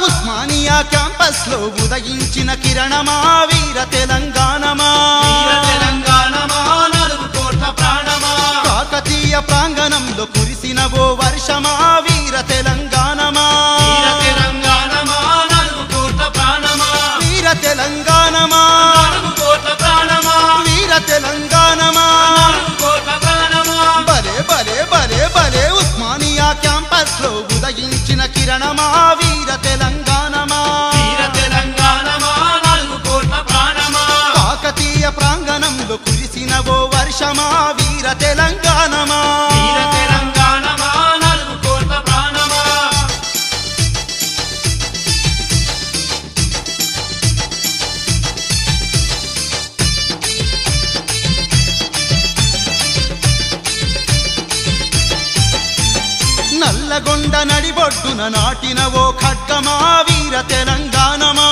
Osmania campus లో ఉదయించిన కిరణమా వీర తెలంగాణమా నలుగు కోట్ల ప్రాణమా కాకతీయ ప్రాంగణంలో కురిసిన ఓ వర్షమా వీర తెలంగాణమా నలుగు కోట్ల ప్రాణమా వీర తెలంగాణమా నలుగు కోట్ల ప్రాణమా వీర తెలంగాణమా నలుగు కోట్ల ప్రాణమా భలే భలే భలే భలే ఉస్మానియా క్యాంపస్ లో ఉదయించిన కిరణమా వీర తెలంగాణమా నలుగు కోట్ల ప్రాణమా కాకతీయ ప్రాంగణంలో కురిసిన ఓ వర్షమా వీర తెలంగాణమా నలుగు కోట్ల ప్రాణమా నల్లగొండ నడిబొడ్డున నాటిన ఓ ఖడ్గమా వీర తెలంగాణమా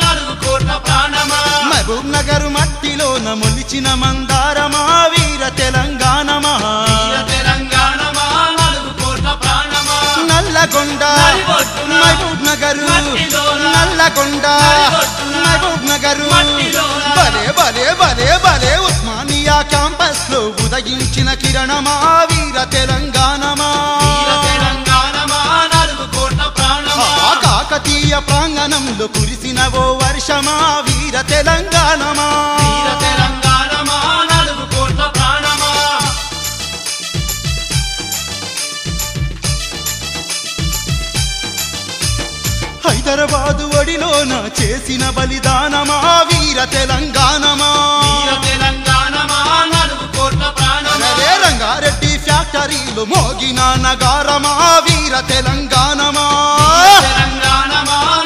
నలుగు కోట్ల ప్రాణమా మహబూబ్ నగర్ మట్టిలోన మొలిచిన మందారమా వీర తెలంగాణమా నలుగు కోట్ల ప్రాణమా నల్లగొండ మహబూబ్ నగర్ నల్లగొండ మహబూబ్ నగర్ భలే భలే భలే భలే ఉస్మానియా క్యాంపస్ లో ఉదయించిన కిరణమా వీర తెలంగాణమా నలుగు కోట్ల ప్రాణమా కాకతీయ ప్రాంగణంలో కురిసిన ఓ వర్షమా వీర తెలంగాణమా నలుగు కోట్ల ప్రాణమా హైదరాబాదు ఒడిలోన చేసిన బలిదానమా వీర తెలంగాణమా నలుగు కోట్ల ప్రాణమా అరే రంగారెడ్డి ఫ్యాక్టరీలో మోగిన నగారమా వీర తెలంగాణమా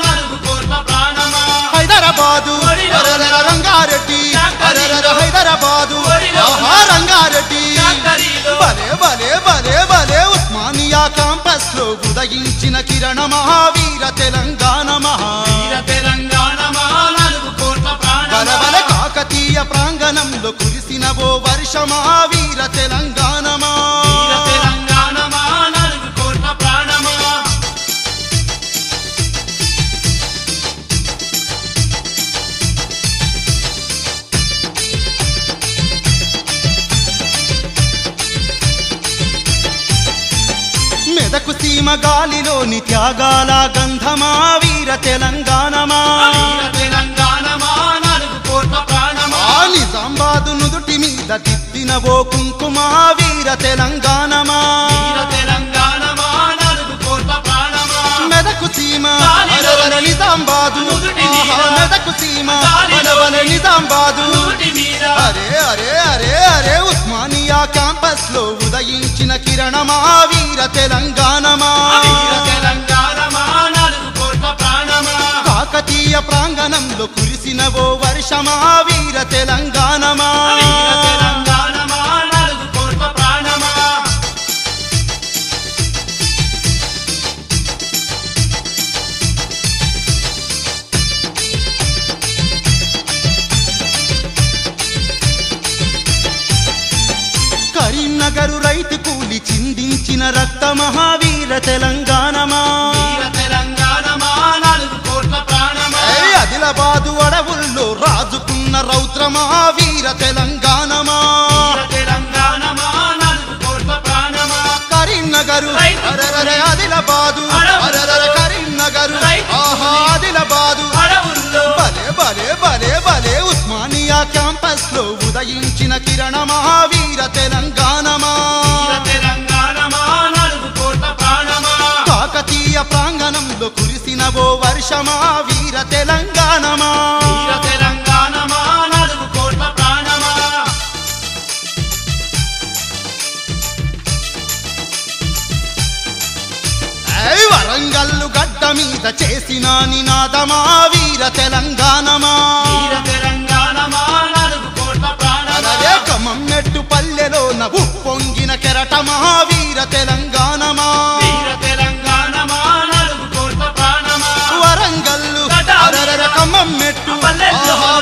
నలుగు కోట్ల ప్రాణమా హైదరాబాదు రంగారెడ్డి హైదరాబాదు రంగారెడ్డి భలే భలే భలే భలే ఉస్మానియా క్యాంపస్ లో ఉదయించిన కిరణమా వీర తెలంగాణమా నలుగు కోట్ల ప్రాణమా బల కాకతీయ ప్రాంగణంలో కురిసిన ఓ వర్షమా వీర తెలంగాణమా నలుగు కోట్ల ప్రాణమా మెదకు సీమ గాలిలోని త్యాగాల గంధమా వీర తెలంగాణమా నలుగు కోట్ల ప్రాణమా నిజామాబాదు నుదుటి మీద దిద్దిన ఓ కుంకుమా వీర తెలంగాణమా నలుగు కోట్ల ప్రాణమా మెదకు సీమ నిజామాబాదు మెదకు సీమ నిజామాబాదు అరే అరే అరే అరే ఉస్మానియా క్యాంపస్ లో ఉదయించిన కిరణమా వీర తెలంగాణమా నలుగు కోట్ల ప్రాణమా కాకతీయ ప్రాంగణంలో కురిసిన ఓ వర్షమా వీర తెలంగాణమా నలుగు కోట్ల ప్రాణమా కరీంనగరు రైతు కూలి చిందించిన రక్త మహావీర తెలంగాణమా నలుగు కోట్ల ప్రాణమా ఆదిలాబాదు అడవుల్లో రాజుకున్న రౌద్రమా వీర తెలంగాణమా నలుగు కోట్ల ప్రాణమా కరీంనగరు ఆదిలాబాదు కరీంనగరు ఆదిలాబాదు భలే భలే భలే భలే ఉస్మానియా క్యాంపస్ లో ఉదయించిన కిరణమా వీర తెలంగాణమా నలుగు కోట్ల ప్రాణమా కాకతీయ ప్రాంగణంలో కురిసిన ఓ వర్షమా వీర తెలంగాణమా నలుగు కోట్ల ప్రాణమా వరంగల్లు గడ్డ మీద చేసిన నినాదమా వీర తెలంగాణమా నలుగు కోట్ల ప్రాణమా ఖమ్మమెట్టు పల్లెలోన ఉప్పొంగిన కెరటమా వీర తెలంగాణమా నలుగు కోట్ల ప్రాణమా వరంగల్లు ఖమ్మమెట్టు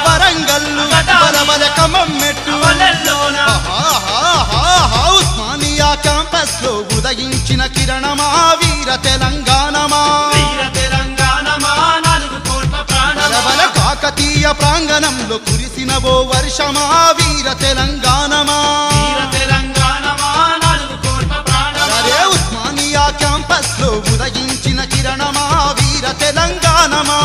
వరంగల్లు బలబల ఖమ్మమెట్టు ఉస్మానియా క్యాంపస్ లో ఉదయించిన కిరణమా వీర తెలంగాణ వర్షమా వీర తెలంగాణమా వీర తెలంగాణమా 4 కోట్ల ప్రాణమా అరే ఉస్మానియా క్యాంపస్ లో ఉదయించిన కిరణమా వీర తెలంగాణమా